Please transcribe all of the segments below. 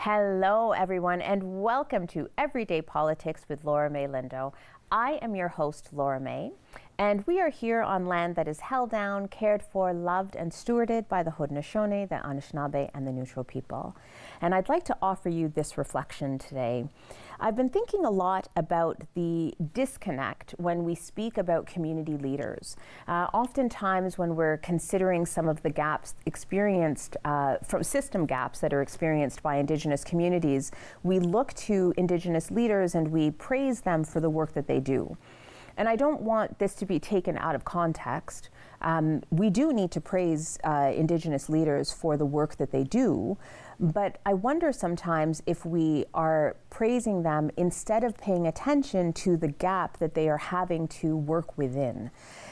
Hello, everyone, and welcome to Everyday Politics with Laura May Lindo. I am your host, Laura May, and we are here on land that is held down, cared for, loved, and stewarded by the Haudenosaunee, the Anishinaabe, and the Neutral people. And I'd like to offer you this reflection today. I've been thinking a lot about the disconnect when we speak about community leaders. Oftentimes when we're considering some of the gaps experienced, from system gaps that are experienced by Indigenous communities, we look to Indigenous leaders and we praise them for the work that they do. And I don't want this to be taken out of context. We do need to praise Indigenous leaders for the work that they do, but I wonder sometimes if we are praising them instead of paying attention to the gap that they are having to work within.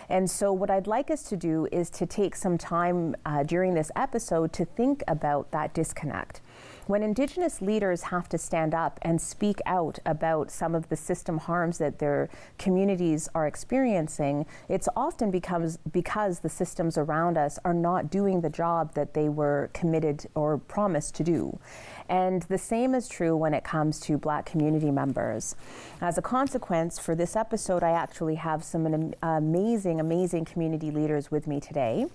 And so what I'd like us to do is to take some time during this episode to think about that disconnect. When Indigenous leaders have to stand up and speak out about some of the system harms that their communities are experiencing, it's often because the systems around us are not doing the job that they were committed or promised to do. And the same is true when it comes to Black community members. As a consequence, for this episode, I actually have some amazing community leaders with me today.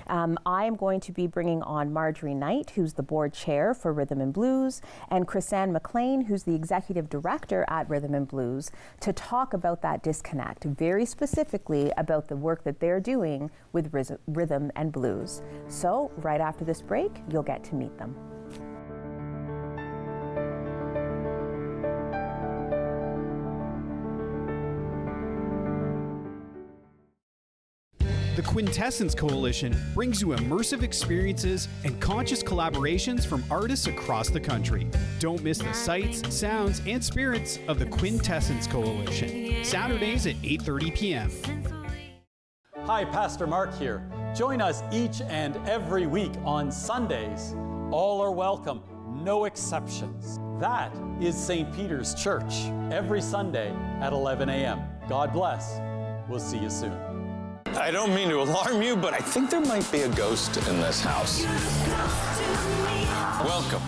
I am going to be bringing on Marjorie Knight, who's the board chair for Rhythm and Blues, and Chrisanne McLean, who's the executive director at Rhythm and Blues, to talk about that disconnect, very specifically about the work that they're doing with Rhythm and Blues. So right after this break, you'll get to meet them. The Quintessence Coalition brings you immersive experiences and conscious collaborations from artists across the country. Don't miss the sights, sounds, and spirits of the Quintessence Coalition. Saturdays at 8:30 p.m. Hi, Pastor Mark here. Join us each and every week on Sundays. All are welcome, no exceptions. That is St. Peter's Church, every Sunday at 11 a.m. God bless. We'll see you soon. I don't mean to alarm you, but I think there might be a ghost in this house. Welcome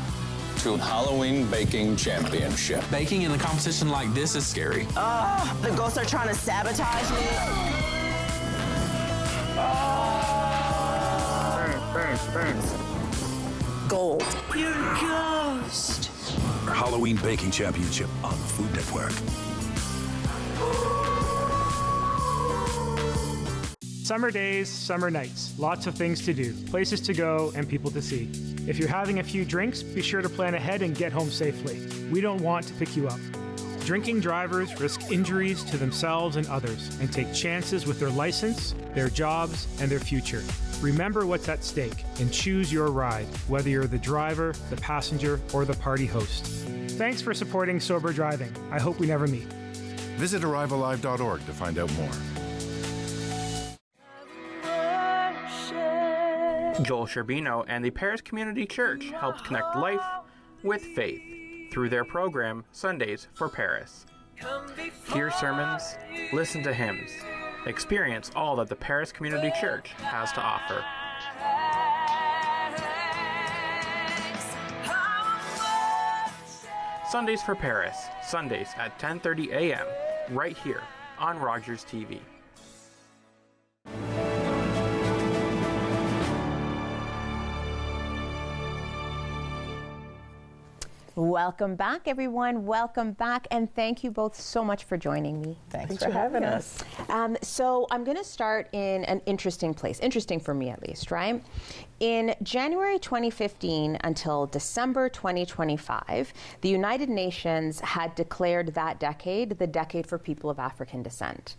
to Halloween Baking Championship. Baking in a competition like this is scary. The ghosts are trying to sabotage me. Burns. Gold. You're a ghost. Halloween Baking Championship on Food Network. Summer days, summer nights, lots of things to do, places to go, and people to see. If you're having a few drinks, be sure to plan ahead and get home safely. We don't want to pick you up. Drinking drivers risk injuries to themselves and others and take chances with their license, their jobs, and their future. Remember what's at stake and choose your ride, whether you're the driver, the passenger, or the party host. Thanks for supporting sober driving. I hope we never meet. Visit arrivealive.org to find out more. Joel Sherbino and the Paris Community Church helped connect life with faith through their program Sundays for Paris. Hear sermons, listen to hymns, experience all that the Paris Community Church has to offer. Sundays for Paris, Sundays at 10:30 a.m., right here on Rogers TV. Welcome back, everyone. Welcome back, and thank you both so much for joining me. Thanks for having us. So I'm going to start in an interesting place, interesting for me at least, right? In January 2015 until December 2025, the United Nations had declared that decade the decade for people of African descent.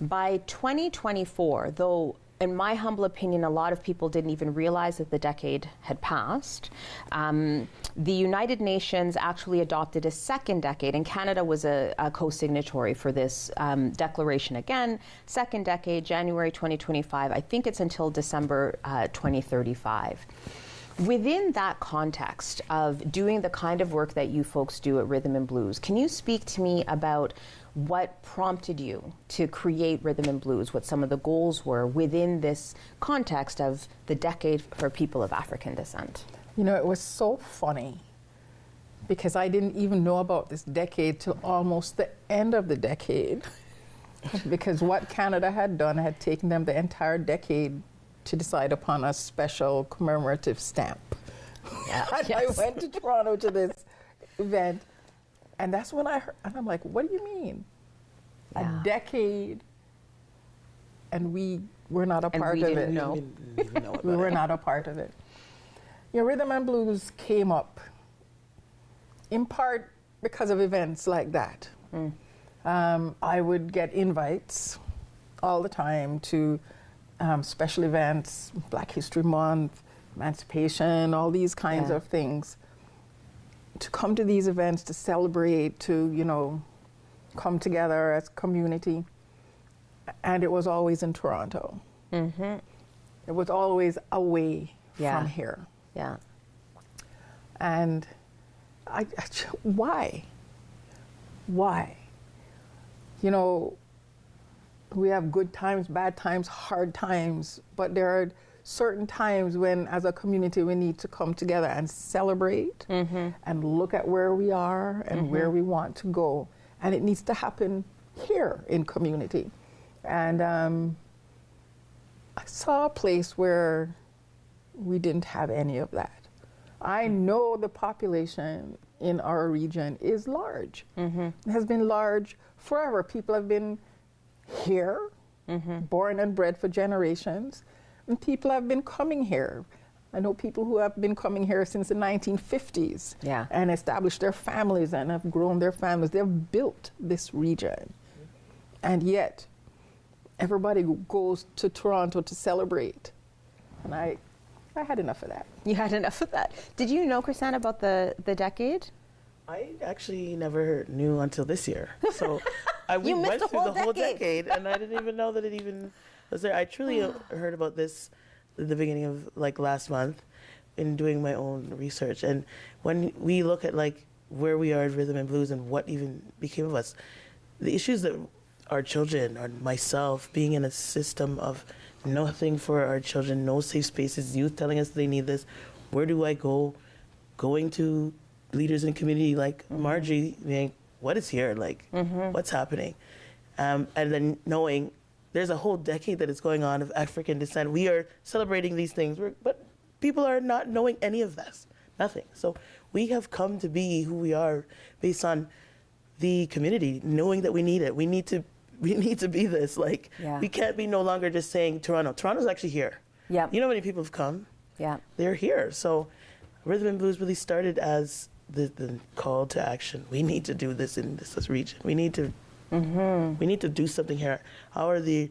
By 2024, though in my humble opinion, a lot of people didn't even realize that the decade had passed. The United Nations actually adopted a second decade, and Canada was a co-signatory for this declaration again. Second decade, January 2025. I think it's until December 2035. Within that context of doing the kind of work that you folks do at Rhythm and Blues, can you speak to me about what prompted you to create Rhythm and Blues, what some of the goals were within this context of the decade for people of African descent? You know, it was so funny because I didn't even know about this decade till almost the end of the decade. Because what Canada had done had taken them the entire decade to decide upon a special commemorative stamp. Yeah. And I went to Toronto to this event, and that's when I heard, and I'm like, what do you mean? Yeah. A decade, and we were not a part of it. No. We were not a part of it. You know, rhythm and blues came up in part because of events like that. I would get invites all the time to special events, Black History Month, Emancipation, all these kinds of things. To come to these events, to celebrate, to, you know, come together as a community. And it was always in Toronto. It was always away from here. Yeah. And why? Why? You know, we have good times, bad times, hard times, but there are certain times when, as a community, we need to come together and celebrate and look at where we are and where we want to go. And it needs to happen here in community. And I saw a place where we didn't have any of that. I know the population in our region is large. It has been large forever. People have been here, born and bred for generations, and people have been coming here. I know people who have been coming here since the 1950s and established their families and have grown their families. They've built this region. And yet, everybody goes to Toronto to celebrate. And I had enough of that. You had enough of that. Did you know, Chrisanne, about the decade? I actually never knew until this year. So we went through the whole decade, and I didn't even know that it even was there. I truly heard about this at the beginning of like last month in doing my own research. And when we look at like where we are in rhythm and blues and what even became of us, the issues that our children or myself being in a system of nothing for our children, no safe spaces, youth telling us they need this, where do I go? Going to leaders in community like Margie, being, what is here? Like, what's happening? And then knowing there's a whole decade that is going on of African descent. We are celebrating these things, but people are not knowing any of this, nothing. So we have come to be who we are based on the community, knowing that we need it. We need to be this. Like, we can't be no longer just saying Toronto. Toronto's actually here. Yeah. You know how many people have come? Yeah. They're here. So Rhythm and Blues really started as the call to action. We need to do this in this region. We need to do something here. How are the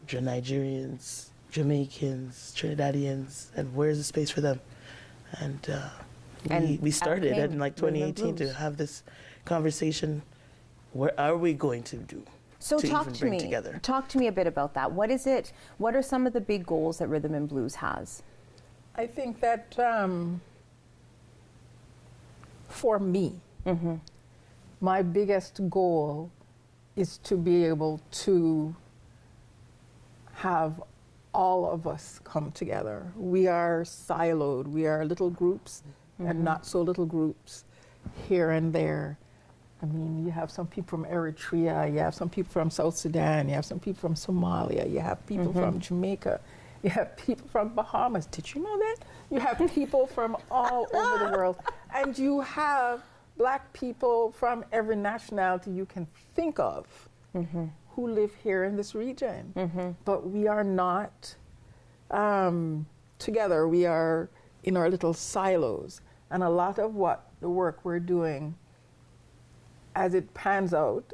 Nigerians, Jamaicans, Trinidadians, and where's the space for them? And we started in like 2018 to have this conversation. What are we going to do? So talk to me. Together? Talk to me a bit about that. What is it? What are some of the big goals that Rhythm and Blues has? I think that for me, my biggest goal is to be able to have all of us come together. We are siloed. We are little groups and not so little groups here and there. I mean, you have some people from Eritrea, you have some people from South Sudan, you have some people from Somalia, you have people from Jamaica, you have people from Bahamas. Did you know that? You have people from all over the world. And you have Black people from every nationality you can think of who live here in this region. But we are not together. We are in our little silos. And a lot of what the work we're doing, as it pans out,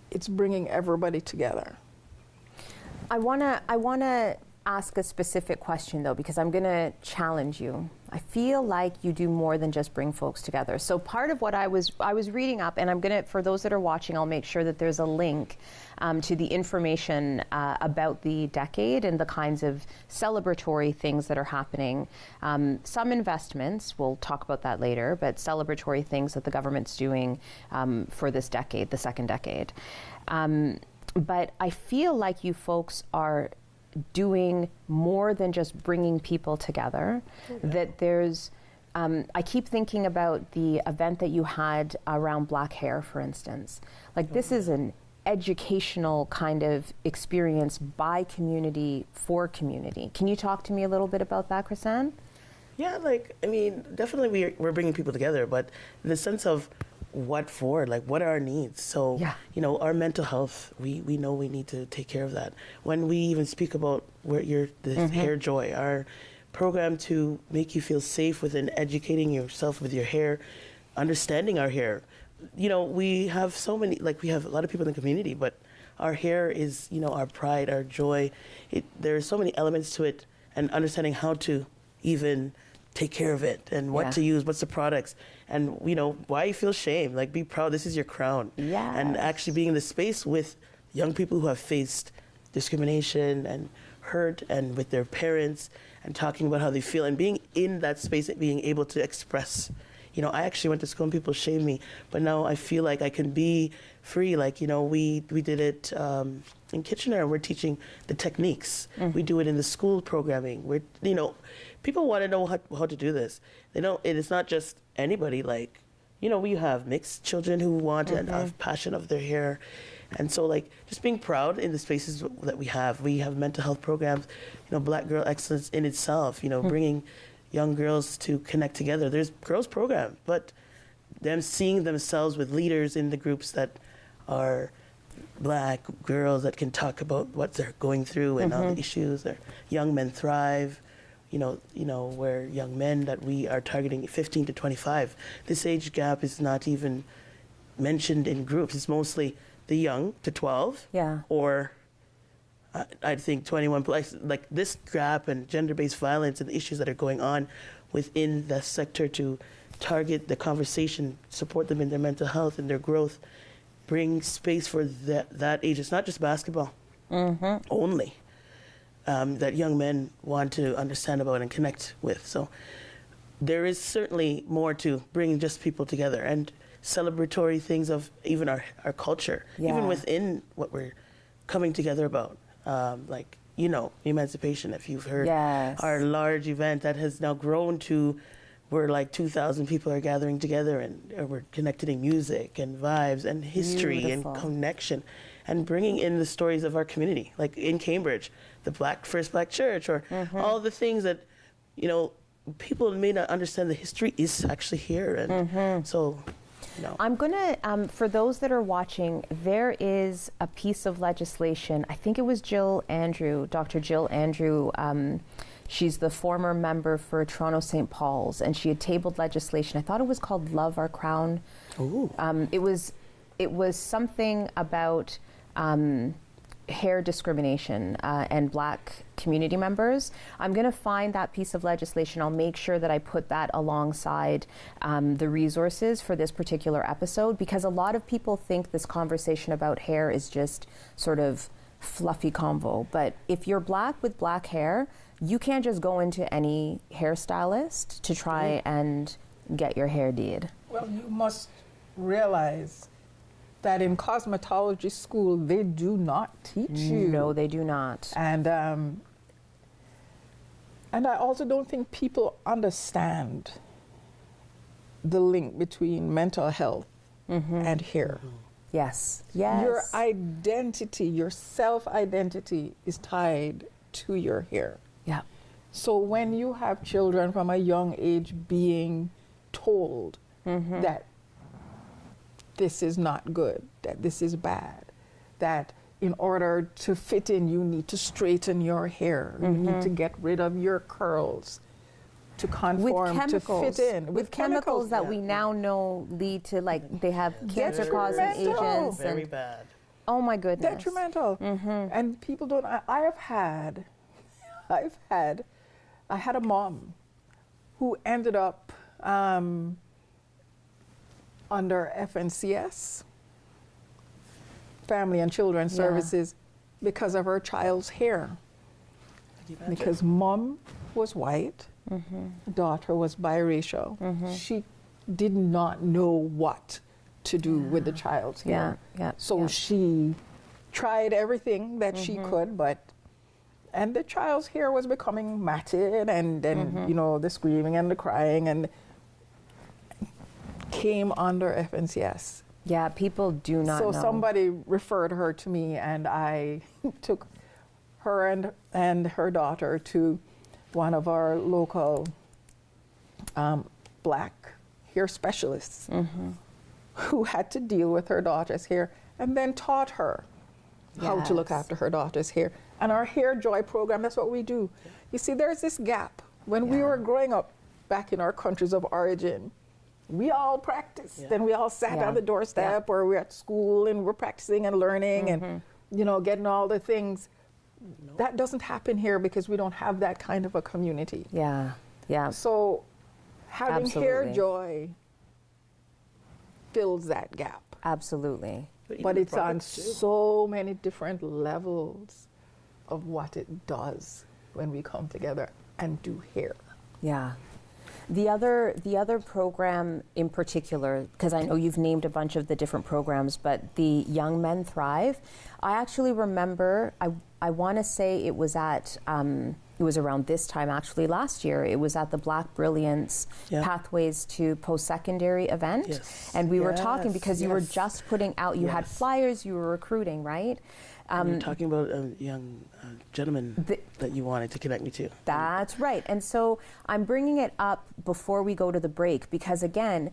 it's bringing everybody together. I wanna ask a specific question though, because I'm gonna challenge you. I feel like you do more than just bring folks together. So part of what I was reading up, and I'm gonna, for those that are watching, I'll make sure that there's a link to the information about the decade and the kinds of celebratory things that are happening. Some investments, we'll talk about that later, but celebratory things that the government's doing for this decade, the second decade. But I feel like you folks are doing more than just bringing people together, that there's I keep thinking about the event that you had around black hair, for instance. Like, this is an educational kind of experience by community for community. Can you talk to me a little bit about that, Chrisanne? Yeah, like, I mean, definitely we're bringing people together, but the sense of what for, like, what are our needs? So, you know, our mental health, we know we need to take care of that. When we even speak about the hair joy, our program to make you feel safe within educating yourself with your hair, understanding our hair. You know, we have so many, like, we have a lot of people in the community, but our hair is, you know, our pride, our joy. There are so many elements to it, and understanding how to even take care of it and what to use, what's the products, and, you know, why you feel shame. Like, be proud, this is your crown. Yeah. And actually being in the space with young people who have faced discrimination and hurt, and with their parents, and talking about how they feel, and being in that space and being able to express. You know, I actually went to school and people shamed me, but now I feel like I can be free. Like, you know, we did it in Kitchener, and we're teaching the techniques. We do it in the school programming. We're, you know, people want to know how to do this. They don't, it's not just anybody. Like, you know, we have mixed children who want and have passion of their hair. And so, like, just being proud in the spaces that we have. We have mental health programs, you know, Black Girl Excellence in itself, you know, bringing young girls to connect together. There's girls program, but them seeing themselves with leaders in the groups that are Black girls that can talk about what they're going through and all the issues. Or Young Men Thrive, you know, where young men that we are targeting 15 to 25. This age gap is not even mentioned in groups. It's mostly the young to 12, or I think 21 plus. Like, this gap and gender-based violence and the issues that are going on within the sector, to target the conversation, support them in their mental health and their growth, bring space for that age. It's not just basketball only that young men want to understand about and connect with. So there is certainly more to bringing just people together, and celebratory things of even our culture, even within what we're coming together about. Like, you know, emancipation, if you've heard, our large event that has now grown to where like 2,000 people are gathering together, and we're connecting music and vibes and history and connection, and bringing in the stories of our community, like in Cambridge, the first Black church, or all the things that, you know, people may not understand the history is actually here. And so, no. I'm going to, for those that are watching, there is a piece of legislation. I think it was Dr. Jill Andrew. She's the former member for Toronto St. Paul's, and she had tabled legislation. I thought it was called Love Our Crown. It was something about hair discrimination and Black community members. I'm going to find that piece of legislation. I'll make sure that I put that alongside the resources for this particular episode, because a lot of people think this conversation about hair is just sort of fluffy convo. But if you're Black with black hair, you can't just go into any hairstylist to try and get your hair did. Well, you must realize that in cosmetology school, they do not teach you. No, they do not. And I also don't think people understand the link between mental health and hair. Yes. Your identity, your self-identity is tied to your hair. Yeah. So when you have children from a young age being told that this is not good, that this is bad, that in order to fit in, you need to straighten your hair, you need to get rid of your curls to conform, to fit in. With chemicals that we now know lead to, like, they have cancer-causing agents. Very bad. Oh my goodness. Detrimental. And people don't, I had a mom who ended up under FNCS, Family and Children Services, because of her child's hair. Because mom was white, daughter was biracial. She did not know what to do with the child's hair. So she tried everything that she could, but And the child's hair was becoming matted, and you know, the screaming and the crying, and came under FNCS. Yeah, people do not know. So somebody referred her to me, and I took her and her daughter to one of our local black hair specialists who had to deal with her daughter's hair and then taught her how to look after her daughter's hair. And our Hair Joy program, that's what we do. You see, there's this gap. When we were growing up back in our countries of origin, we all practiced and we all sat on the doorstep or we were at school and we're practicing and learning and, you know, getting all the things. That doesn't happen here because we don't have that kind of a community. Yeah, yeah. So having Hair Joy fills that gap. Absolutely. But it's on so many different levels of what it does when we come together and do hair. Yeah. The other program in particular, because I know you've named a bunch of the different programs, but the Young Men Thrive, I actually remember, I want to say it was at, it was around this time actually last year, it was at the Black Brilliance Pathways to Post-Secondary event. And we were talking because you were just putting out, you had flyers, you were recruiting, right? You're talking about a young gentleman that you wanted to connect me to. That's right. And so I'm bringing it up before we go to the break because, again,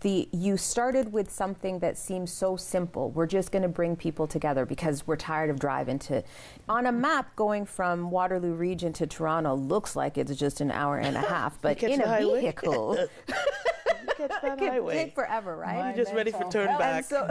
you started with something that seems so simple. We're just going to bring people together because we're tired of driving to... On a map, going from Waterloo region to Toronto looks like it's just an hour and a half, but in a vehicle... That could highway. take forever, right? You're just ready for turn back. So,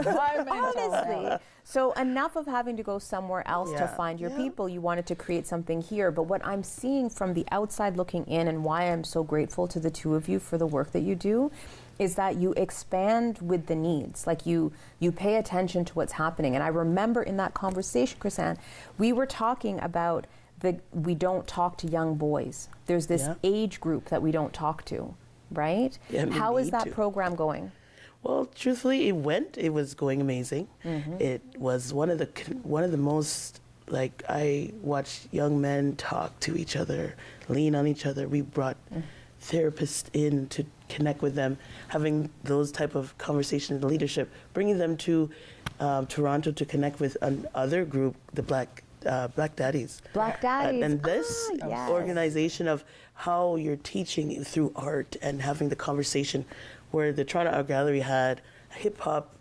honestly, so enough of having to go somewhere else to find your people. You wanted to create something here. But what I'm seeing from the outside looking in, and why I'm so grateful to the two of you for the work that you do, is that you expand with the needs. Like you pay attention to what's happening. And I remember in that conversation, Chrisanne, we were talking about we don't talk to young boys. There's this age group that we don't talk to. Right? Yeah, how is that program going? Well, truthfully, it was going amazing. It was one of the most, like, I watched young men talk to each other, lean on each other. We brought therapists in to connect with them, having those type of conversations and leadership, bringing them to Toronto to connect with another group, the Black Daddies. Black Daddies. And this organization of how you're teaching through art and having the conversation where the Toronto Art Gallery had hip-hop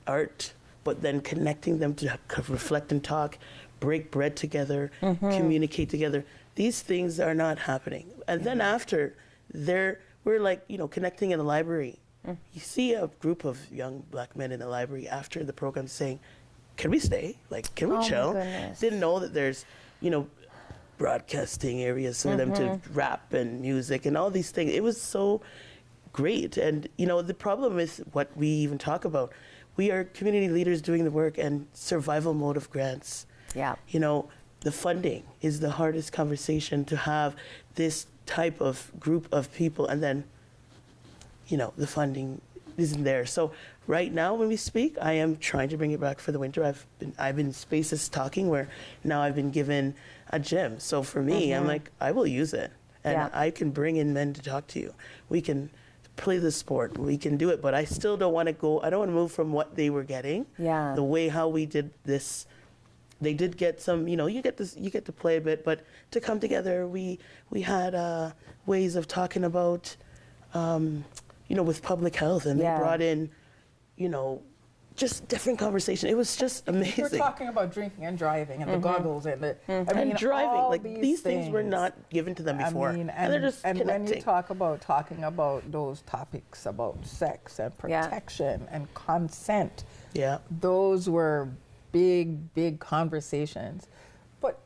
art, but then connecting them to reflect and talk, break bread together, communicate together. These things are not happening. And then after, we're like, you know, connecting in the library. You see a group of young black men in the library after the program saying, can we stay? Like, can we chill? Didn't know that there's, you know, broadcasting areas for them to rap and music and all these things. It was so great. And, you know, the problem is what we even talk about. We are community leaders doing the work and survival mode of grants. Yeah. You know, the funding is the hardest conversation to have this type of group of people and then, you know, the funding isn't there. So right now when we speak, I am trying to bring it back for the winter. I've been spaces talking where now I've been given a gym. So for me, I'm like, I will use it. And I can bring in men to talk to you. We can play the sport. We can do it. But I still don't want to go, I don't want to move from what they were getting. Yeah. The way how we did this, they did get some, you know, you get to play a bit, but to come together, we had ways of talking about, you know, with public health, and they brought in, you know, just different conversation. It was just amazing. We're talking about drinking and driving and the goggles and the I mean, and driving. all Like these things were not given to them before. I mean, and they're just and connecting. when you talk about talking about those topics about sex and protection and consent, those were big conversations. But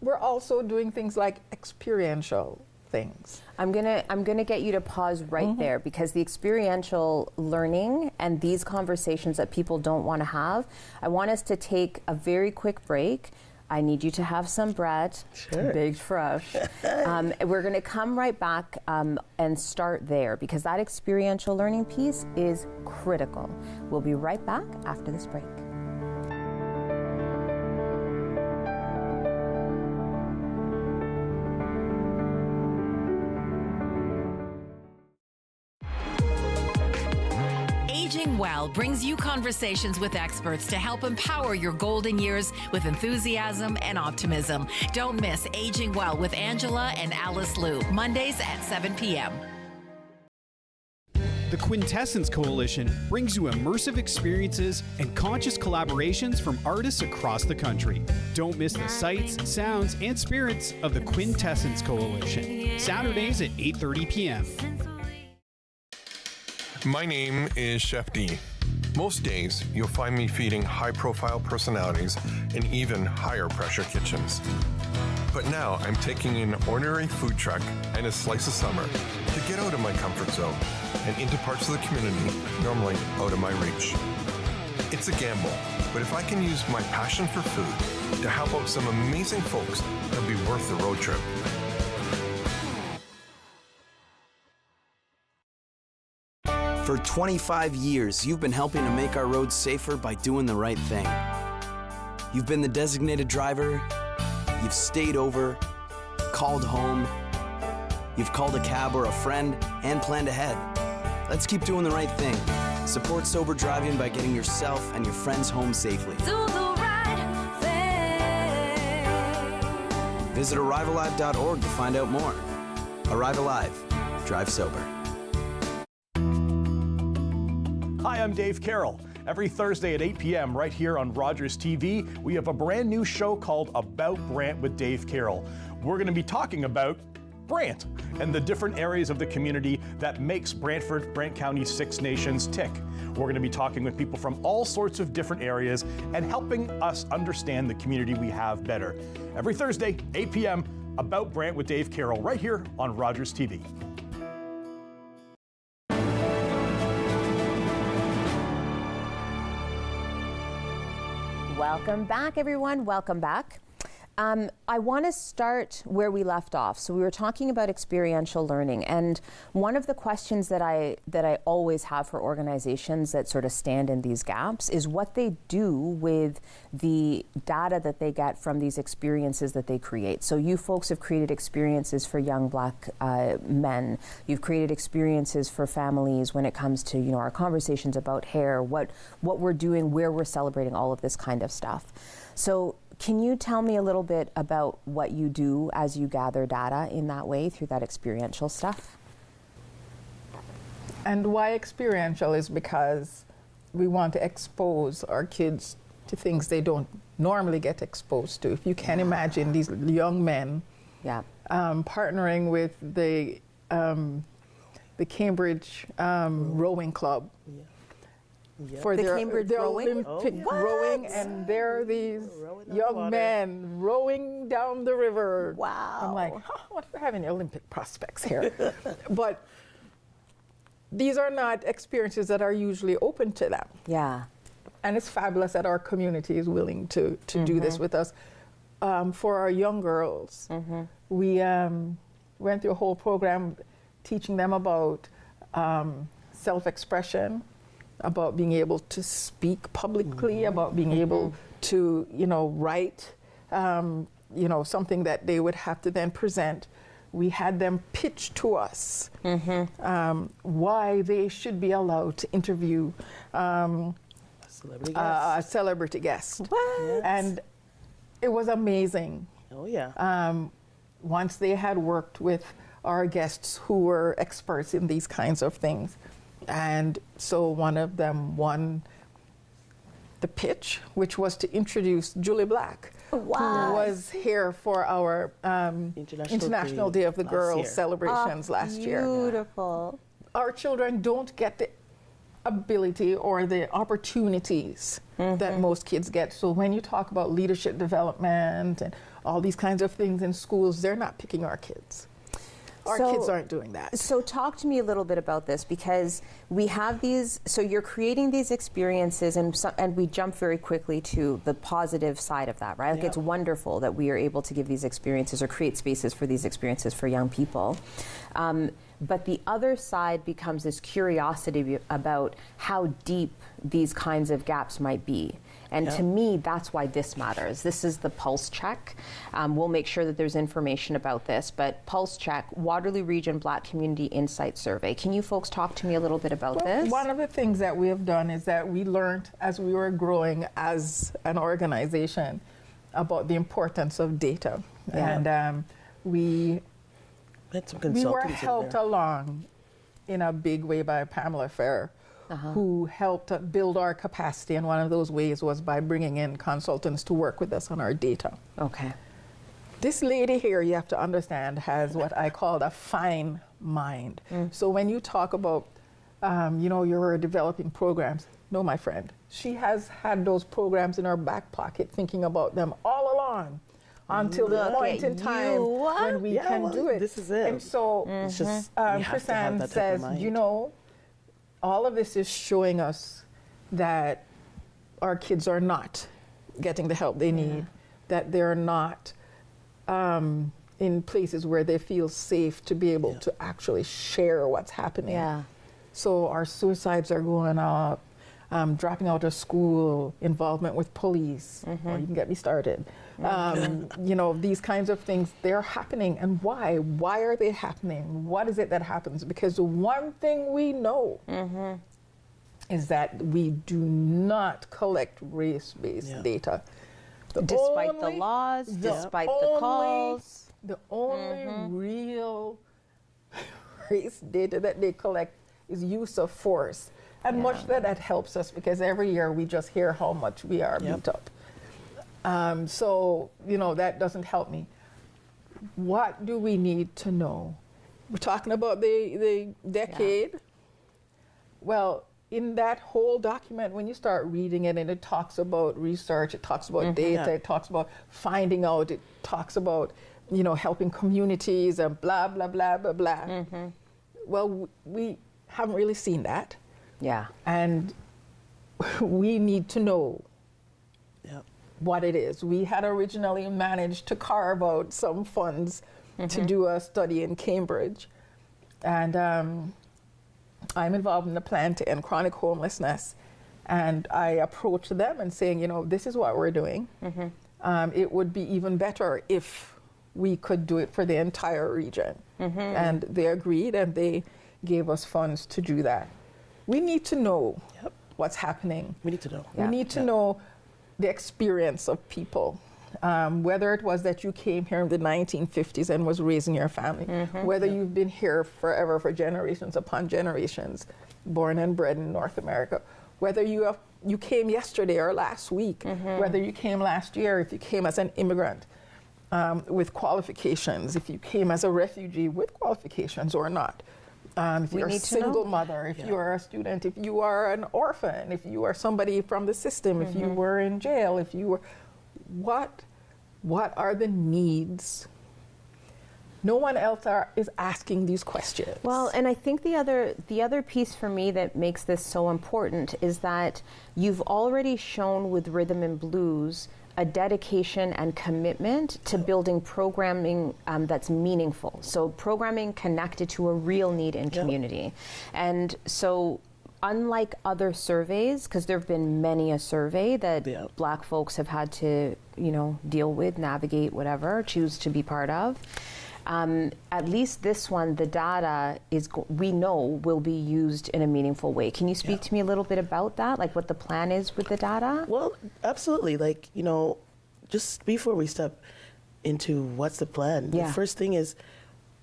we're also doing things like experiential things. I'm gonna get you to pause right there, because the experiential learning and these conversations that people don't want to have, I want us to take a very quick break. I need you to have some bread, baked fresh. We're gonna come right back and start there, because that experiential learning piece is critical. We'll be right back after this break. Aging Well brings you conversations with experts to help empower your golden years with enthusiasm and optimism. Don't miss Aging Well with Angela and Alice Liu, Mondays at 7 p.m. The Quintessence Coalition brings you immersive experiences and conscious collaborations from artists across the country. Don't miss the sights, sounds, and spirits of the Quintessence Coalition. Saturdays at 8:30 p.m. My name is Chef D. Most days, you'll find me feeding high-profile personalities in even higher-pressure kitchens. But now I'm taking an ordinary food truck and a slice of summer to get out of my comfort zone and into parts of the community normally out of my reach. It's a gamble, but if I can use my passion for food to help out some amazing folks, it'll be worth the road trip. For 25 years, you've been helping to make our roads safer by doing the right thing. You've been the designated driver, you've stayed over, called home, you've called a cab or a friend, and planned ahead. Let's keep doing the right thing. Support sober driving by getting yourself and your friends home safely. Do the right thing. Visit ArriveAlive.org to find out more. Arrive Alive. Drive sober. Hi, I'm Dave Carroll. Every Thursday at 8 p.m. right here on Rogers TV, we have a brand new show called About Brant with Dave Carroll. We're going to be talking about Brant and the different areas of the community that makes Brantford, Brant County's Six Nations tick. We're going to be talking with people from all sorts of different areas and helping us understand the community we have better. Every Thursday, 8 p.m., About Brant with Dave Carroll right here on Rogers TV. Welcome back, everyone. Welcome back. I want to start where we left off. So we were talking about experiential learning, and one of the questions that I always have for organizations that sort of stand in these gaps is what they do with the data that they get from these experiences that they create. So you folks have created experiences for young Black men. You've created experiences for families when it comes to, you know, our conversations about hair, what we're doing, where we're celebrating, all of this kind of stuff. So can you tell me a little bit about what you do as you gather data in that way through that experiential stuff? And why experiential is because we want to expose our kids to things they don't normally get exposed to. If you can imagine these young men partnering with the Cambridge Rowing Club. For The their Cambridge rowing? Olympic rowing, and there are these young men rowing down the river. Wow. I'm like, what if we have any Olympic prospects here? But these are not experiences that are usually open to them. Yeah. And it's fabulous that our community is willing to do this with us. For our young girls, we went through a whole program teaching them about self-expression, about being able to speak publicly, about being able to, write, something that they would have to then present. We had them pitch to us why they should be allowed to interview a celebrity guest. What? Yes. And it was amazing. Oh, yeah. Once they had worked with our guests who were experts in these kinds of things. And so one of them won the pitch, which was to introduce Julie Black, who was here for our International Day of the Girls celebrations last year. Beautiful. Our children don't get the ability or the opportunities that most kids get. So when you talk about leadership development and all these kinds of things in schools, they're not picking our kids. Our kids aren't doing that. So talk to me a little bit about this, because we have these, so you're creating these experiences, and we jump very quickly to the positive side of that, right? Like, it's wonderful that we are able to give these experiences or create spaces for these experiences for young people. but the other side becomes this curiosity about how deep these kinds of gaps might be. And to me, that's why this matters. This is the pulse check. We'll make sure that there's information about this, but pulse check, Waterloo Region Black Community Insight Survey. Can you folks talk to me a little bit about this? One of the things that we have done is that we learned as we were growing as an organization about the importance of data. And we were helped along in a big way by Pamela Fair, who helped build our capacity, and one of those ways was by bringing in consultants to work with us on our data. Okay. This lady here, you have to understand, has what I call a fine mind. So when you talk about, you're developing programs, no, my friend, she has had those programs in her back pocket, thinking about them all along until the point in time when we can do it. This is it. And so Chris-Anne says, all of this is showing us that our kids are not getting the help they need, that they're not in places where they feel safe to be able to actually share what's happening. So our suicides are going up, dropping out of school, involvement with police, or you can get me started. These kinds of things, they're happening. And why? Why are they happening? What is it that happens? Because the one thing we know is that we do not collect race-based data. Despite the laws, despite the calls. The only real race data that they collect is use of force. And much that helps us, because every year we just hear how much we are beat up. That doesn't help me. What do we need to know? We're talking about the decade. Well, in that whole document, when you start reading it, and it talks about research, it talks about data, it talks about finding out, it talks about, helping communities and blah, blah, blah, blah, blah. Well, we haven't really seen that. And we need to know what it is. We had originally managed to carve out some funds to do a study in Cambridge. And I'm involved in the plan to end chronic homelessness. And I approached them and saying, this is what we're doing. It would be even better if we could do it for the entire region. And they agreed, and they gave us funds to do that. We need to know what's happening. We need to know. We need to know the experience of people. Whether it was that you came here in the 1950s and was raising your family, whether you've been here forever, for generations upon generations, born and bred in North America, whether you came yesterday or last week, whether you came last year, if you came as an immigrant with qualifications, if you came as a refugee with qualifications or not. If you're a single mother, if you are a student, if you are an orphan, if you are somebody from the system, if you were in jail, if you were, what are the needs? No one else is asking these questions. Well, and I think the other piece for me that makes this so important is that you've already shown with Rhythm and Blues a dedication and commitment to building programming that's meaningful. So programming connected to a real need in community. And so unlike other surveys, because there have been many a survey that Black folks have had to, deal with, navigate, whatever, choose to be part of, at least this one, the data we know will be used in a meaningful way. Can you speak to me a little bit about that, like what the plan is with the data? Well, absolutely. Just before we step into what's the plan, the first thing is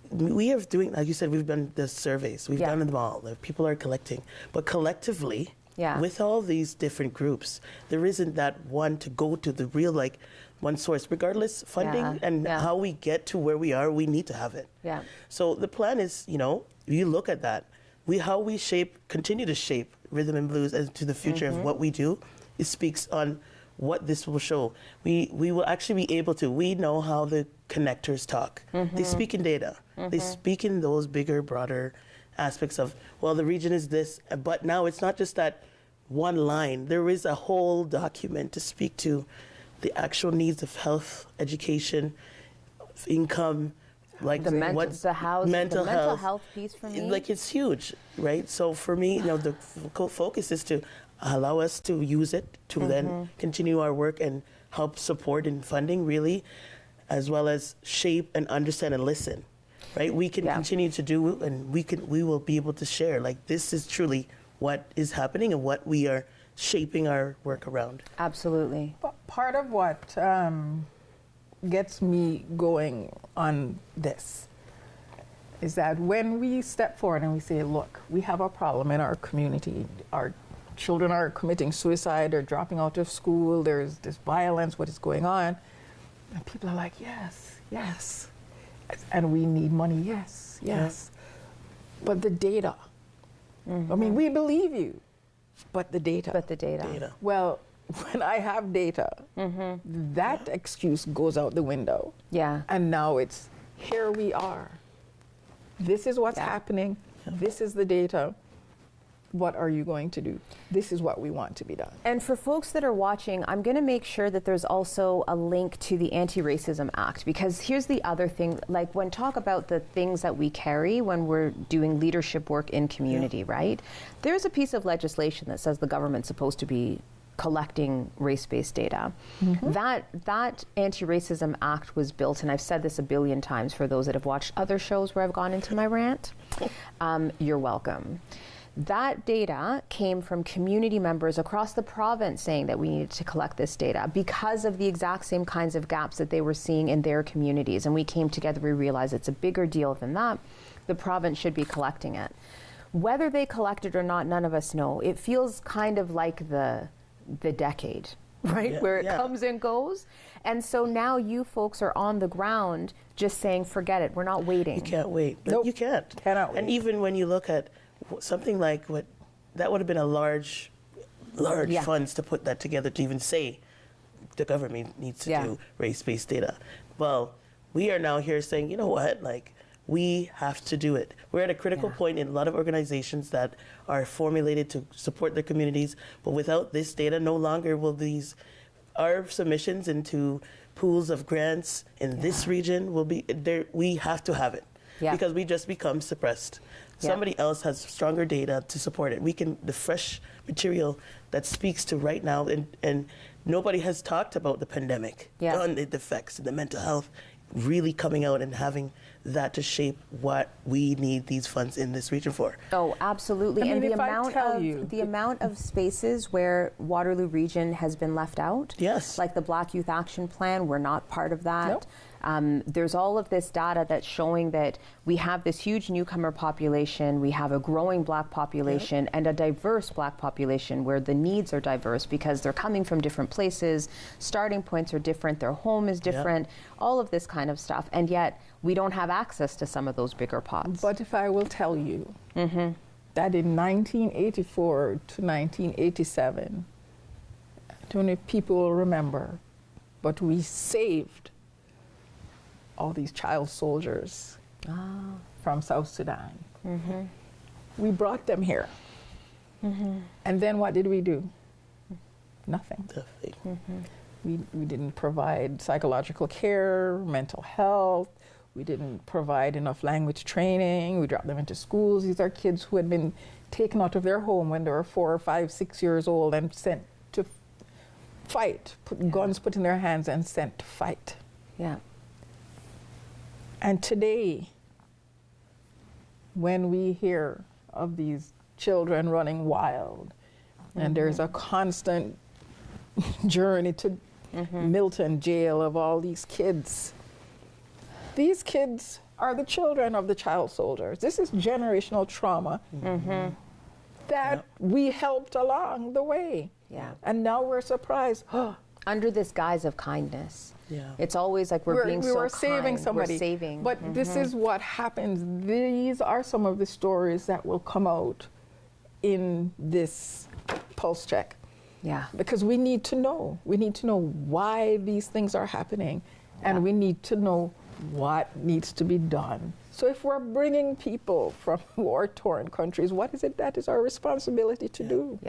we are doing, like you said, we've done the surveys, we've done them all. People are collecting, but collectively, with all these different groups, there isn't that one to go to the real one source. Regardless, funding and how we get to where we are, we need to have it. So the plan is, you look at that, how we continue to shape Rhythm and Blues into the future of what we do. It speaks on what this will show. We will actually be able to, we know how the connectors talk. They speak in data. They speak in those bigger, broader aspects of, well, the region is this, but now it's not just that one line. There is a whole document to speak to the actual needs of health, education, income, like the mental health piece for me. Like it's huge, right? So for me, the focus is to allow us to use it to then continue our work and help support in funding, really, as well as shape and understand and listen, right? We can continue to do, and we will be able to share. Like this is truly what is happening and what we are shaping our work around. Absolutely. Part of what gets me going on this is that when we step forward and we say, look, we have a problem in our community, our children are committing suicide or dropping out of school, there's this violence, what is going on? And people are like, yes, yes. And we need money, yes, yes. But the data, I mean, we believe you, but the data. But the data. Well, when I have data, that excuse goes out the window. Yeah. And now it's, here we are. This is what's happening. This is the data. What are you going to do? This is what we want to be done. And for folks that are watching, I'm going to make sure that there's also a link to the Anti-Racism Act, because here's the other thing, like when talk about the things that we carry when we're doing leadership work in community, right? There's a piece of legislation that says the government's supposed to be collecting race-based data. That Anti-Racism Act was built, and I've said this a billion times for those that have watched other shows where I've gone into my rant. You're welcome. That data came from community members across the province saying that we needed to collect this data because of the exact same kinds of gaps that they were seeing in their communities. And we came together, we realized it's a bigger deal than that. The province should be collecting it. Whether they collect it or not, none of us know. It feels kind of like the decade, right? Where it comes and goes. And so now you folks are on the ground just saying, forget it, we're not waiting. You can't wait. You can't. Cannot wait. And even when you look at something like what, that would have been a large funds to put that together to even say the government needs to do race-based data. Well, we are now here saying, you know what, like, we have to do it. We're at a critical point in a lot of organizations that are formulated to support their communities, but without this data, no longer will our submissions into pools of grants in this region will be there. We have to have it because we just become suppressed. Somebody else has stronger data to support it. The fresh material that speaks to right now, and nobody has talked about the pandemic, on the effects and the mental health, really coming out and having that to shape what we need these funds in this region for. Oh, absolutely. I mean, and the amount of spaces where Waterloo region has been left out. Yes. Like the Black Youth Action Plan, we're not part of that. Nope. There's all of this data that's showing that we have this huge newcomer population, we have a growing Black population, and a diverse Black population where the needs are diverse because they're coming from different places, starting points are different, their home is different, all of this kind of stuff, and yet we don't have access to some of those bigger pots. But if I will tell you that in 1984 to 1987, I don't know if people will remember, but we saved all these child soldiers from South Sudan. We brought them here. And then what did we do? Nothing. We didn't provide psychological care, mental health. We didn't provide enough language training. We dropped them into schools. These are kids who had been taken out of their home when they were 4, 5, 6 years old and sent to fight, guns put in their hands and sent to fight. And today, when we hear of these children running wild, and there's a constant journey to Milton jail of all these kids are the children of the child soldiers. This is generational trauma that we helped along the way. And now we're surprised. Under this guise of kindness. It's always like we're being so kind. Saving somebody. We're saving. But this is what happens. These are some of the stories that will come out in this pulse check. Because we need to know. We need to know why these things are happening. And we need to know what needs to be done. So if we're bringing people from war-torn countries, what is it that is our responsibility to do?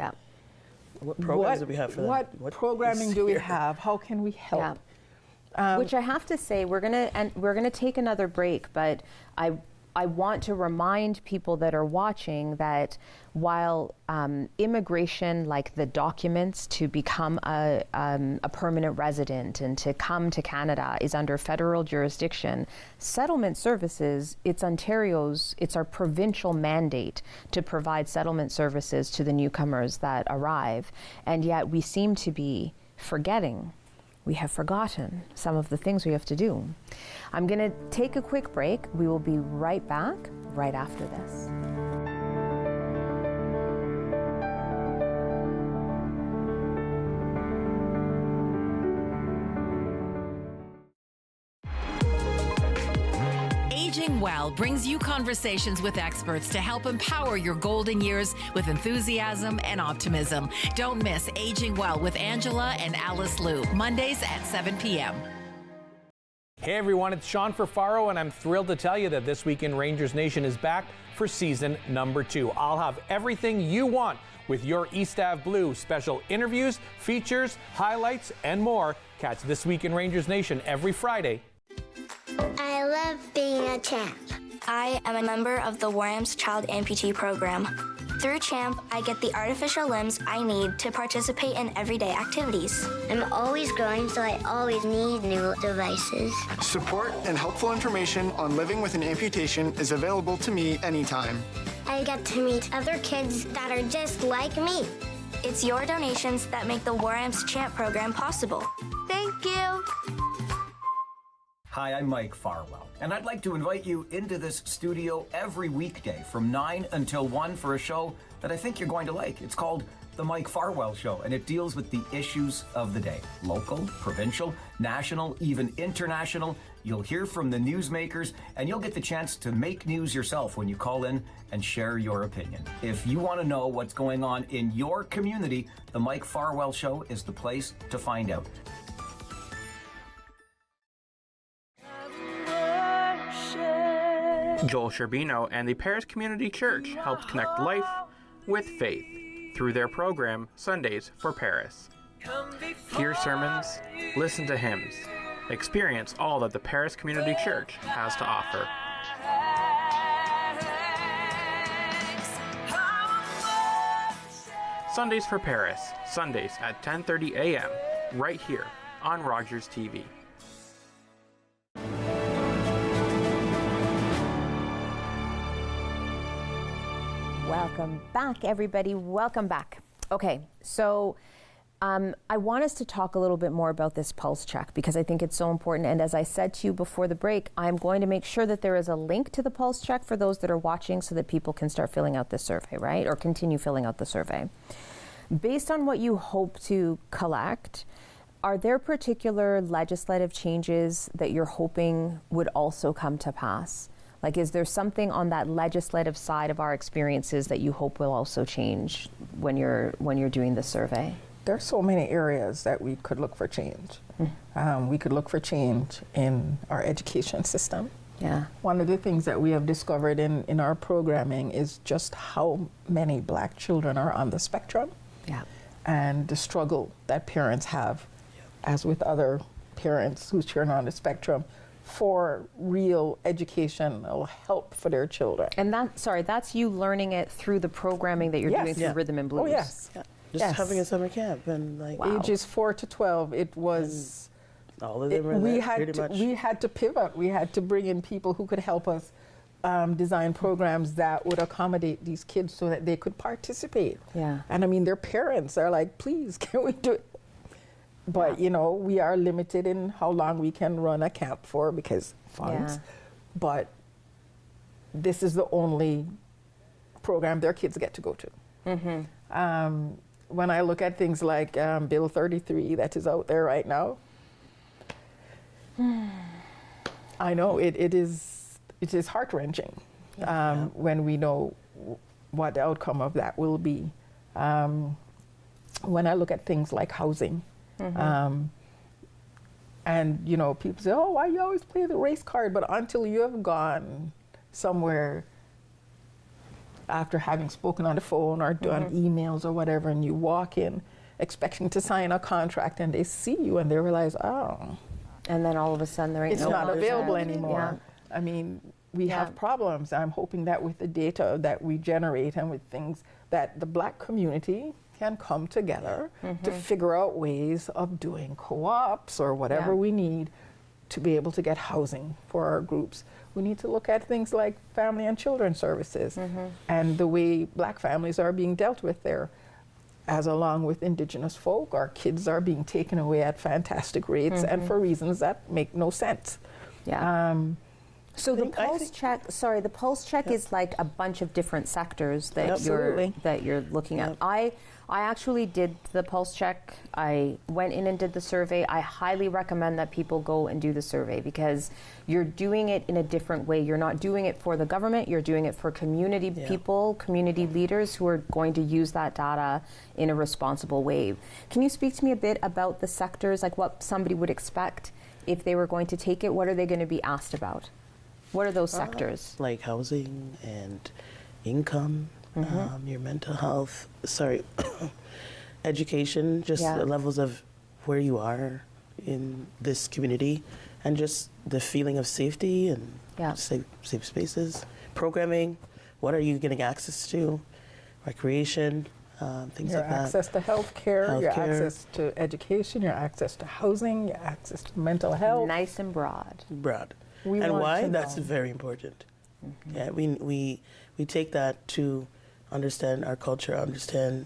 What programs do we have for them? What programming do we have? How can we help? Which I have to say, we're gonna take another break, but I want to remind people that are watching that while immigration, like the documents to become a permanent resident and to come to Canada, is under federal jurisdiction, settlement services, it's our provincial mandate to provide settlement services to the newcomers that arrive. And yet we seem to be forgetting. We have forgotten some of the things we have to do. I'm going to take a quick break. We will be right back right after this. Aging Well brings you conversations with experts to help empower your golden years with enthusiasm and optimism. Don't miss Aging Well with Angela and Alice Liu, Mondays at 7 p.m. Hey everyone, it's Sean Fafaro, and I'm thrilled to tell you that This Week in Rangers Nation is back for season number 2. I'll have everything you want with your East Ave Blue, special interviews, features, highlights, and more. Catch This Week in Rangers Nation every Friday. I love being a champ. I am a member of the Warham's Child Amputee Program. Through CHAMP, I get the artificial limbs I need to participate in everyday activities. I'm always growing, so I always need new devices. Support and helpful information on living with an amputation is available to me anytime. I get to meet other kids that are just like me. It's your donations that make the Warham's CHAMP program possible. Thank you. Hi, I'm Mike Farwell, and I'd like to invite you into this studio every weekday from 9 until 1 for a show that I think you're going to like. It's called The Mike Farwell Show, and it deals with the issues of the day. Local, provincial, national, even international. You'll hear from the newsmakers, and you'll get the chance to make news yourself when you call in and share your opinion. If you want to know what's going on in your community, The Mike Farwell Show is the place to find out. Joel Sherbino and the Paris Community Church helped connect life with faith through their program Sundays for Paris. Hear sermons, listen to hymns, experience all that the Paris Community Church has to offer. Sundays for Paris, Sundays at 10:30 a.m., right here on Rogers TV. Welcome back, everybody. Welcome back. Okay, so I want us to talk a little bit more about this pulse check because I think it's so important. And as I said to you before the break, I'm going to make sure that there is a link to the pulse check for those that are watching so that people can start filling out the survey, right? Or continue filling out the survey. Based on what you hope to collect, are there particular legislative changes that you're hoping would also come to pass? Like, is there something on that legislative side of our experiences that you hope will also change when you're doing the survey? There's so many areas that we could look for change. We could look for change in our education system. Yeah. One of the things that we have discovered in our programming is just how many Black children are on the spectrum. Yeah. And the struggle that parents have, as with other parents whose children are on the spectrum, for real educational help for their children. And that's you learning it through the programming that you're doing through Rhythm and Blues. Oh, yes. Yeah. Just having a summer camp and like ages 4 to 12, it was all of them were there, we had to pivot. We had to bring in people who could help us design programs that would accommodate these kids so that they could participate. Yeah. And I mean, their parents are like, please, can we do it? But, you know, we are limited in how long we can run a camp for because funds. Yeah. But this is the only program their kids get to go to. Mm-hmm. When I look at things like Bill 33 that is out there right now, I know it is heart-wrenching when we know what the outcome of that will be. When I look at things like housing, and you know, people say, oh, why you always play the race card? But until you have gone somewhere after having spoken on the phone or done emails or whatever, and you walk in expecting to sign a contract and they see you and they realize, oh, And then all of a sudden there ain't it's no not housing. available anymore. Yeah. I mean, we Yeah. have problems. I'm hoping that with the data that we generate and with things that the Black community can come together to figure out ways of doing co-ops or whatever we need to be able to get housing for our groups. We need to look at things like family and children services and the way Black families are being dealt with there. As along with Indigenous folk, our kids are being taken away at fantastic rates and for reasons that make no sense. Yeah. So the pulse check, the pulse check is like a bunch of different sectors that you're looking at. I actually did the pulse check. I went in and did the survey. I highly recommend that people go and do the survey because you're doing it in a different way. You're not doing it for the government, you're doing it for community people, community leaders who are going to use that data in a responsible way. Can you speak to me a bit about the sectors, like what somebody would expect if they were going to take it? What are they going to be asked about? What are those sectors? Like housing and income, your mental health, education, just the levels of where you are in this community, and just the feeling of safety and safe spaces. Programming, what are you getting access to? Recreation, things your like that. access to healthcare, your access to education, your access to housing, your access to mental health. Nice and broad. And why? That's very important. Yeah, we take that to understand our culture, understand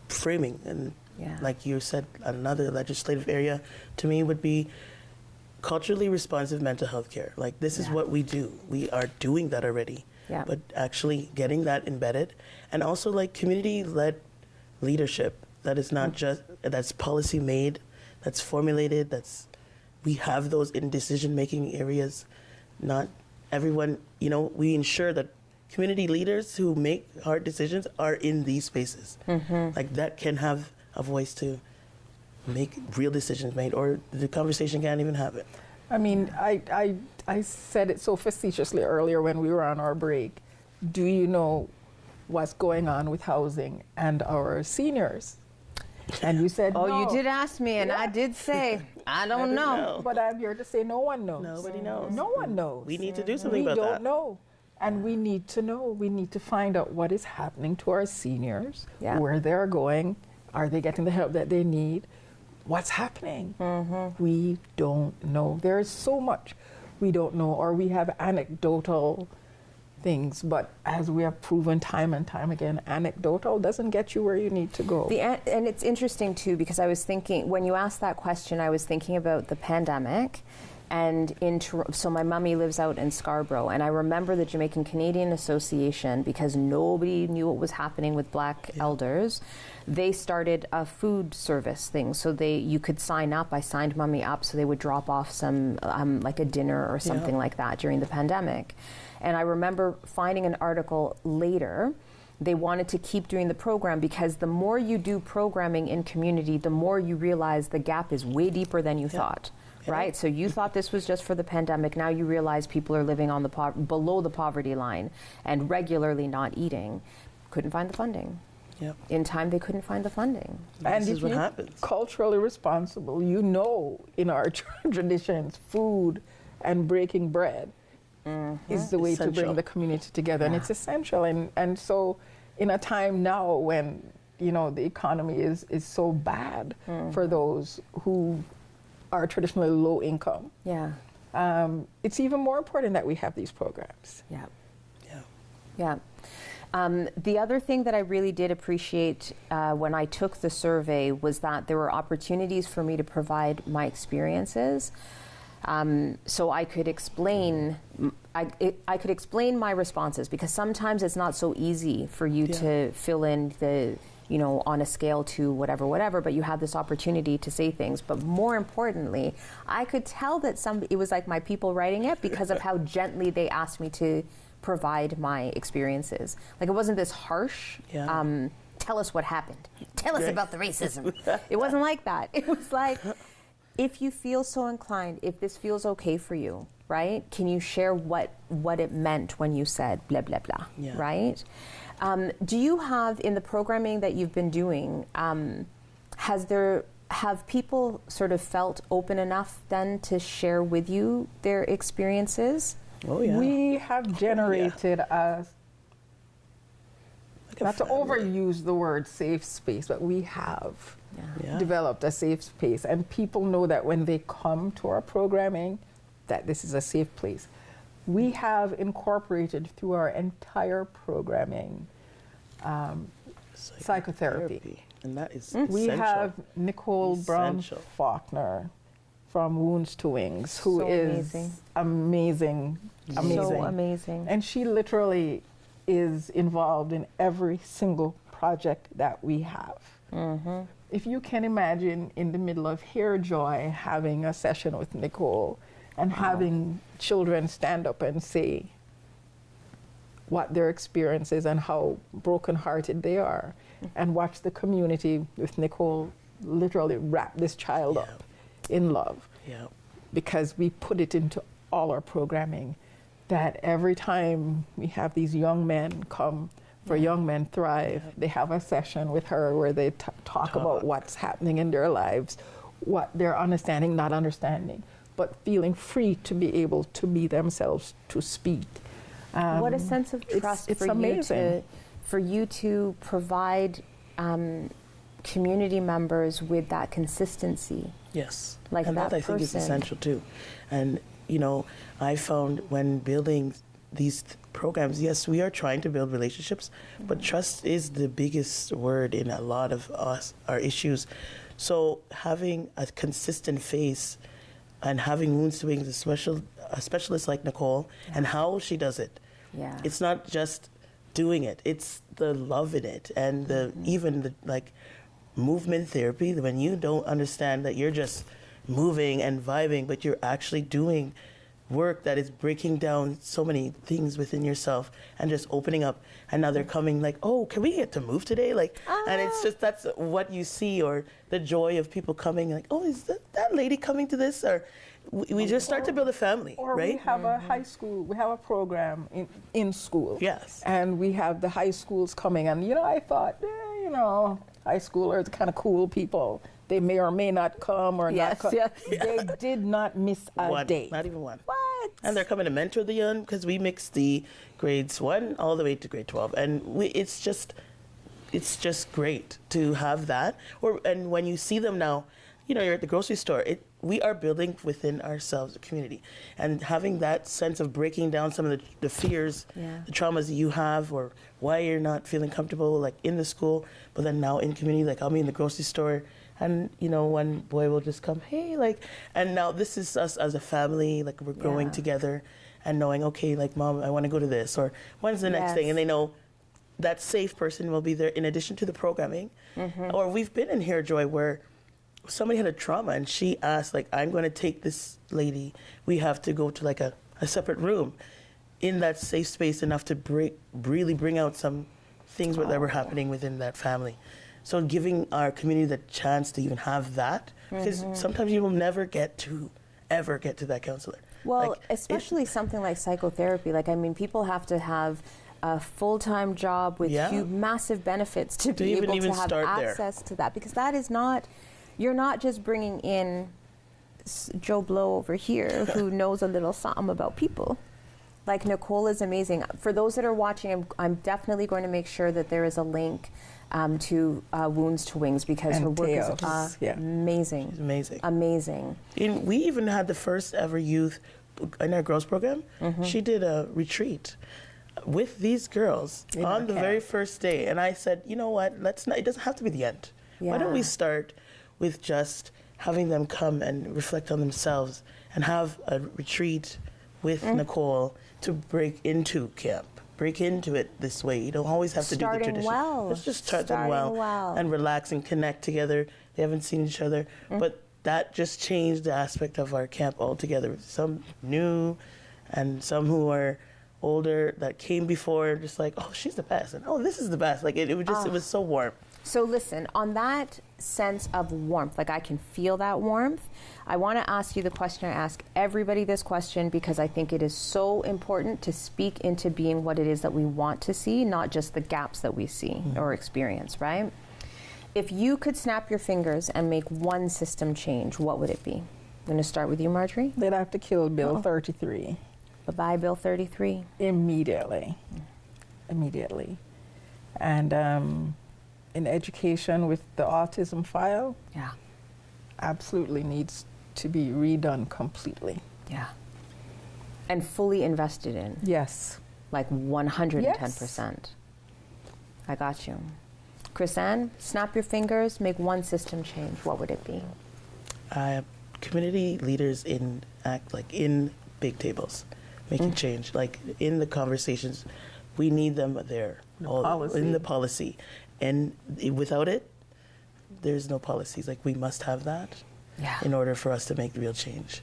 framing, and like you said, another legislative area to me would be culturally responsive mental health care. Like this is what we do. We are doing that already. Yeah. But actually getting that embedded, and also like community-led leadership that is not just that's policy made, that's formulated, we have those in decision-making areas. Not everyone, we ensure that community leaders who make hard decisions are in these spaces. Like that can have a voice to make real decisions made, or the conversation can't even happen. I mean, I said it so facetiously earlier when we were on our break. Do you know what's going on with housing and our seniors? And you said no. You did ask me, and I did say, I don't know. But I'm here to say no one knows. Nobody knows. No one knows. We need to do something about that. We don't know. And we need to know. We need to find out what is happening to our seniors, where they're going. Are they getting the help that they need? What's happening? We don't know. There's so much we don't know, or we have anecdotal things, but as we have proven time and time again, anecdotal doesn't get you where you need to go. And it's interesting too, because I was thinking, when you asked that question, I was thinking about the pandemic. And so my mommy lives out in Scarborough, and I remember the Jamaican Canadian Association, because nobody knew what was happening with Black elders. They started a food service thing, so you could sign up. I signed mommy up so they would drop off some like a dinner or something like that during the pandemic. And I remember finding an article later. They wanted to keep doing the program because the more you do programming in community, the more you realize the gap is way deeper than you thought. Right? So you thought this was just for the pandemic. Now you realize people are living on below the poverty line and regularly not eating. Couldn't find the funding. In time, they couldn't find the funding. And this is what happens. Culturally responsible, in our traditions, food and breaking bread is the way to bring the community together. And it's essential. And so in a time now when, the economy is so bad for those who are traditionally low income. It's even more important that we have these programs. The other thing that I really did appreciate when I took the survey was that there were opportunities for me to provide my experiences, so I could explain. I could explain my responses, because sometimes it's not so easy for you to fill in the on a scale to whatever, but you have this opportunity to say things. But more importantly, I could tell that it was like my people writing it because of how gently they asked me to provide my experiences. Like, it wasn't this harsh, tell us what happened. Tell us about the racism. It wasn't like that. It was like, if you feel so inclined, if this feels okay for you, right? Can you share what it meant when you said blah, blah, blah, right? Do you have, in the programming that you've been doing, has there have people sort of felt open enough then to share with you their experiences? Oh, yeah. We have generated a, not to overuse the word safe space, but we have developed a safe space. And people know that when they come to our programming, that this is a safe place. We have incorporated through our entire programming psychotherapy. And that is We essential. have Nicole Brown Essential. Faulkner from Wounds to Wings, who So is amazing. So amazing. And she literally is involved in every single project that we have. Mm-hmm. If you can imagine in the middle of Hair Joy having a session with Nicole and having children stand up and say what their experience is and how brokenhearted they are, and watch the community with Nicole literally wrap this child up in love. Yeah. Because we put it into all our programming, that every time we have these young men come for Young Men Thrive, they have a session with her where they talk about what's happening in their lives, what they're understanding, not understanding, but feeling free to be able to be themselves, to speak. What a sense of trust it's for amazing. for you to provide community members with that consistency. Yes. Like and that I think is person. essential too. And, you know, I found when building these programs, yes, we are trying to build relationships, but trust is the biggest word in a lot of our issues. So having a consistent face and having Wounds to Wings, a specialist like Nicole, and how she does it. Yeah. It's not just doing it, it's the love in it, and the even the like movement therapy, when you don't understand that you're just moving and vibing, but you're actually doing work that is breaking down so many things within yourself and just opening up. And now they're coming like, oh, can we get to move today? Like, and it's just, that's what you see, or the joy of people coming like, oh, is that lady coming to this? Or we just start to build a family, or right? we have a high school, we have a program in school. Yes. And we have the high schools coming, and I thought, high schoolers are kind of cool people. They may or may not come or not come. Yes. They did not miss a day. Not even one. What? And they're coming to mentor the young, because we mix the grades 1 all the way to grade 12. And it's just great to have that. And when you see them now, you're at the grocery store, we are building within ourselves a community. And having that sense of breaking down some of the fears, the traumas that you have, or why you're not feeling comfortable, like in the school, but then now in community, like I'll be in the grocery store, and one boy will just come, hey, like, and now this is us as a family, like we're growing together and knowing, okay, like, Mom, I want to go to this, or when's the next thing? And they know that safe person will be there in addition to the programming. Or we've been in Hair Joy where somebody had a trauma and she asked, like, I'm going to take this lady, we have to go to like a separate room in that safe space enough to really bring out some things that were happening within that family. So giving our community the chance to even have that, because sometimes you will never get to that counselor. Well, like, especially something like psychotherapy. Like, I mean, people have to have a full-time job with massive benefits to be able to have access to that, because that is not, you're not just bringing in Joe Blow over here who knows a little something about people. Like, Nicole is amazing. For those that are watching, I'm definitely going to make sure that there is a link to Wounds to Wings, because her work is amazing. She's amazing. Amazing. And we even had the first ever youth in our girls program. She did a retreat with these girls on the very first day. And I said, you know what, it doesn't have to be the end. Why don't we start with just having them come and reflect on themselves and have a retreat with Nicole to break into camp. Break into it this way. You don't always have to do the tradition. Well. Let's just start them well and relax and connect together. They haven't seen each other, but that just changed the aspect of our camp altogether. Some new and some who are older that came before, just like, oh, she's the best, and oh, this is the best. Like it was so warm. So listen, on that sense of warmth, like I can feel that warmth, I want to ask you the question I ask everybody this question, because I think it is so important to speak into being what it is that we want to see, not just the gaps that we see or experience, right? If you could snap your fingers and make one system change, what would it be? I'm going to start with you, Marjorie. They'd have to kill Bill 33. Bye-bye, Bill 33. Immediately. Immediately. And in education with the autism file, yeah, absolutely needs to be redone completely. Yeah. And fully invested in. Yes. Like 110%. Yes. I got you. Chris-Anne, snap your fingers, make one system change. What would it be? Community leaders in big tables, making change, like in the conversations. We need them there, in the policy. And without it, there's no policies. Like, we must have that in order for us to make real change.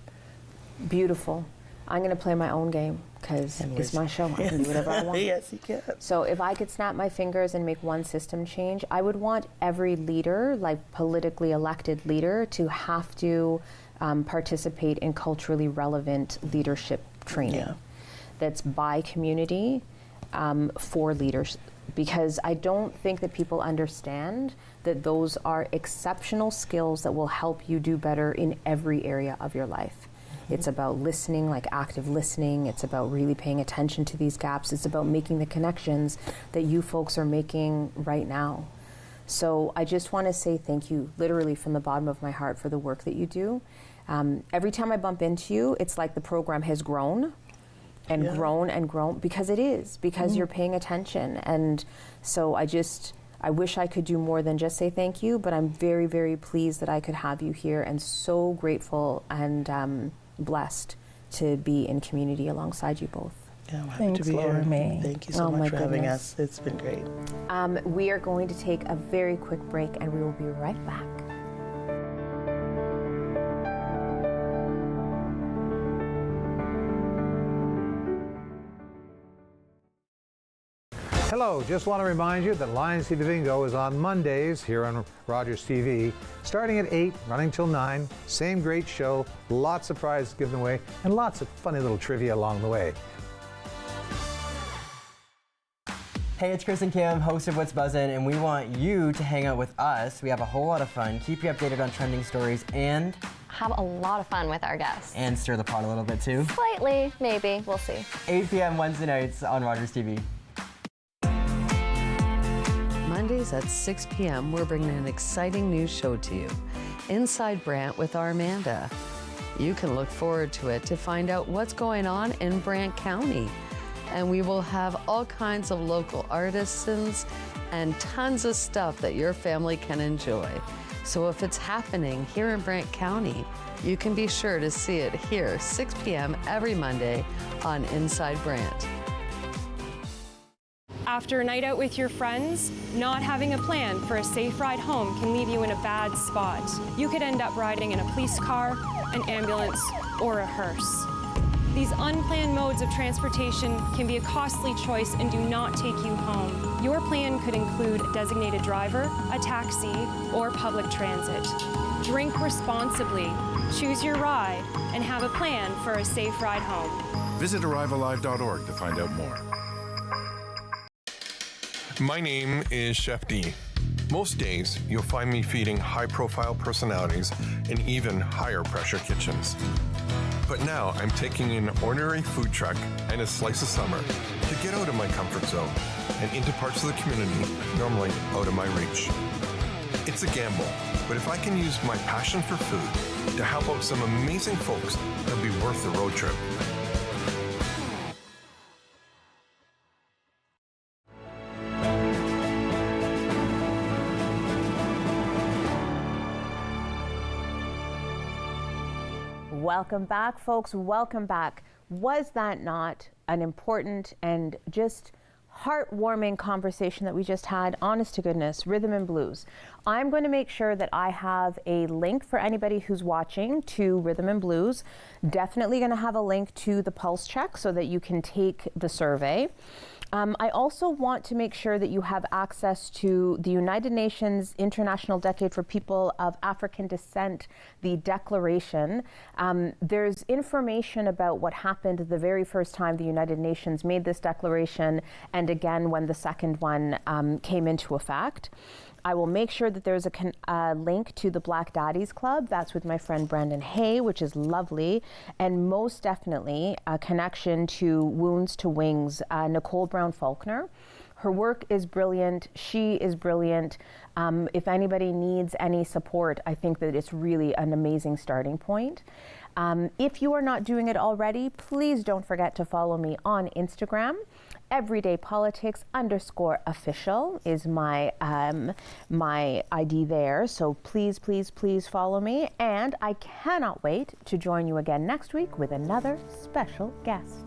Beautiful. I'm going to play my own game because it's my show. I can do whatever I want. Yes, you can. So if I could snap my fingers and make one system change, I would want every leader, like politically elected leader, to have to participate in culturally relevant leadership training that's by community for leaders. Because I don't think that people understand that those are exceptional skills that will help you do better in every area of your life. It's about listening, like active listening. It's about really paying attention to these gaps. It's about making the connections that you folks are making right now. So I just want to say thank you, literally from the bottom of my heart, for the work that you do. Every time I bump into you, it's like the program has grown and grown and grown, because it is, because you're paying attention. And so I wish I could do more than just say thank you, but I'm very, very pleased that I could have you here, and so grateful and blessed to be in community alongside you both. Yeah, I'm happy to be here. Thank you so much for having us. It's been great. We are going to take a very quick break, and we will be right back. Hello, just want to remind you that Lions TV Bingo is on Mondays here on Rogers TV, starting at 8, running till 9. Same great show, lots of prizes given away, and lots of funny little trivia along the way. Hey, it's Chris and Kim, hosts of What's Buzzin', and we want you to hang out with us. We have a whole lot of fun, keep you updated on trending stories, and have a lot of fun with our guests. And stir the pot a little bit too. Slightly, maybe, we'll see. 8 p.m. Wednesday nights on Rogers TV. Mondays at 6 p.m., we're bringing an exciting new show to you, Inside Brant with Armanda. You can look forward to it to find out what's going on in Brant County. And we will have all kinds of local artisans and tons of stuff that your family can enjoy. So if it's happening here in Brant County, you can be sure to see it here, 6 p.m. every Monday on Inside Brant. After a night out with your friends, not having a plan for a safe ride home can leave you in a bad spot. You could end up riding in a police car, an ambulance, or a hearse. These unplanned modes of transportation can be a costly choice and do not take you home. Your plan could include a designated driver, a taxi, or public transit. Drink responsibly, choose your ride, and have a plan for a safe ride home. Visit arrivealive.org to find out more. My name is Chef D. Most days, you'll find me feeding high-profile personalities in even higher-pressure kitchens. But now, I'm taking an ordinary food truck and a slice of summer to get out of my comfort zone and into parts of the community normally out of my reach. It's a gamble, but if I can use my passion for food to help out some amazing folks, it'll be worth the road trip. Welcome back, folks. Welcome back. Was that not an important and just heartwarming conversation that we just had? Honest to goodness, rhythm and blues. I'm going to make sure that I have a link for anybody who's watching to Rhythm and Blues. Definitely going to have a link to the pulse check so that you can take the survey. I also want to make sure that you have access to the United Nations International Decade for People of African Descent, the Declaration. There's information about what happened the very first time the United Nations made this declaration, and again when the second one came into effect. I will make sure that there's a link to the Black Daddies Club. That's with my friend Brendan Hay, which is lovely. And most definitely a connection to Wounds to Wings, Nicole Brown Faulkner. Her work is brilliant. She is brilliant. If anybody needs any support, I think that it's really an amazing starting point. If you are not doing it already, please don't forget to follow me on Instagram. everydaypolitics_official is my my ID there. So please, please, please follow me. And I cannot wait to join you again next week with another special guest.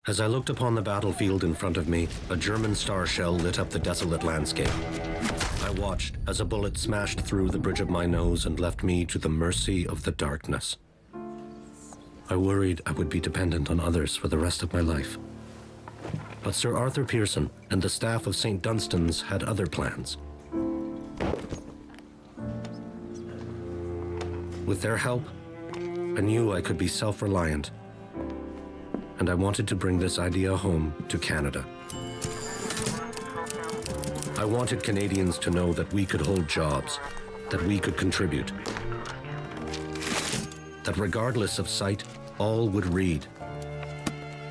As I looked upon the battlefield in front of me, a German star shell lit up the desolate landscape. I watched as a bullet smashed through the bridge of my nose and left me to the mercy of the darkness. I worried I would be dependent on others for the rest of my life. But Sir Arthur Pearson and the staff of St. Dunstan's had other plans. With their help, I knew I could be self-reliant, and I wanted to bring this idea home to Canada. I wanted Canadians to know that we could hold jobs, that we could contribute, that regardless of sight, all would read,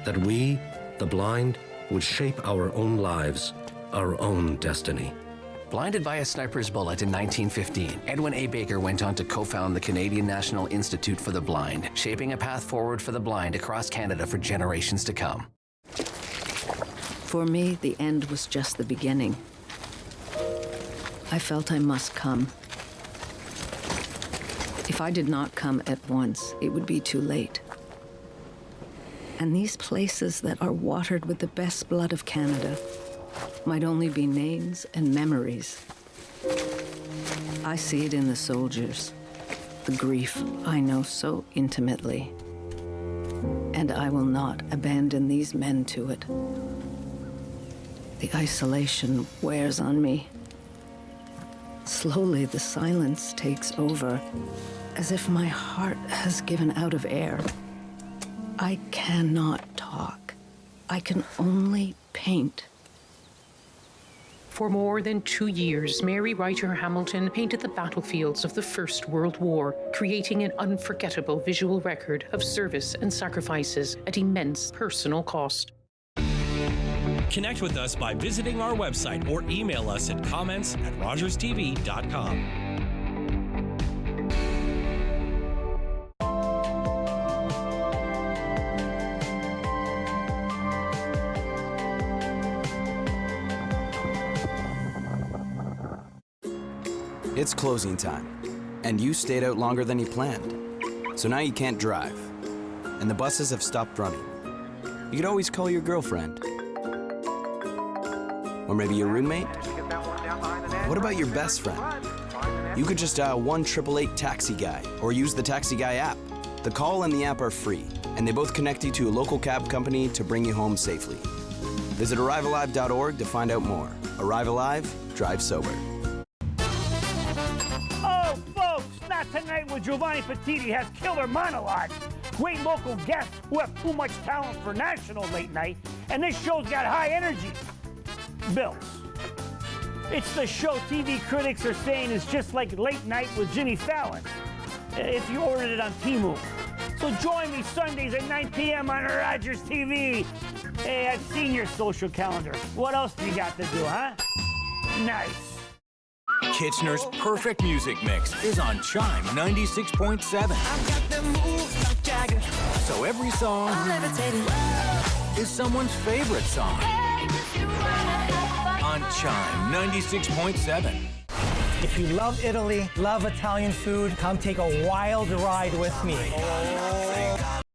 that we, the blind, would shape our own lives, our own destiny. Blinded by a sniper's bullet in 1915, Edwin A. Baker went on to co-found the Canadian National Institute for the Blind, shaping a path forward for the blind across Canada for generations to come. For me, the end was just the beginning. I felt I must come. If I did not come at once, it would be too late. And these places that are watered with the best blood of Canada might only be names and memories. I see it in the soldiers, the grief I know so intimately. And I will not abandon these men to it. The isolation wears on me. Slowly, the silence takes over, as if my heart has given out of air. I cannot talk. I can only paint. For more than 2 years, Mary Ryder Hamilton painted the battlefields of the First World War, creating an unforgettable visual record of service and sacrifices at immense personal cost. Connect with us by visiting our website or email us at comments@rogerstv.com. It's closing time, and you stayed out longer than you planned. So now you can't drive, and the buses have stopped running. You could always call your girlfriend. Or maybe your roommate? What about your best friend? You could just dial 1-888 Taxi Guy or use the Taxi Guy app. The call and the app are free, and they both connect you to a local cab company to bring you home safely. Visit ArriveAlive.org to find out more. Arrive Alive, drive sober. Oh, folks, Not Tonight with Giovanni Petiti has killer monologues. Great local guests who have too much talent for national late night, and this show's got high energy. Bills. It's the show TV critics are saying is just like Late Night with Jimmy Fallon, if you ordered it on Temu. So join me Sundays at 9 p.m. on Rogers TV. Hey, I've seen your social calendar. What else do you got to do, huh? Nice. Kitchener's perfect music mix is on Chime 96.7. So every song is someone's favorite song. On Chime 96.7. If you love Italy, love Italian food, come take a wild ride with me.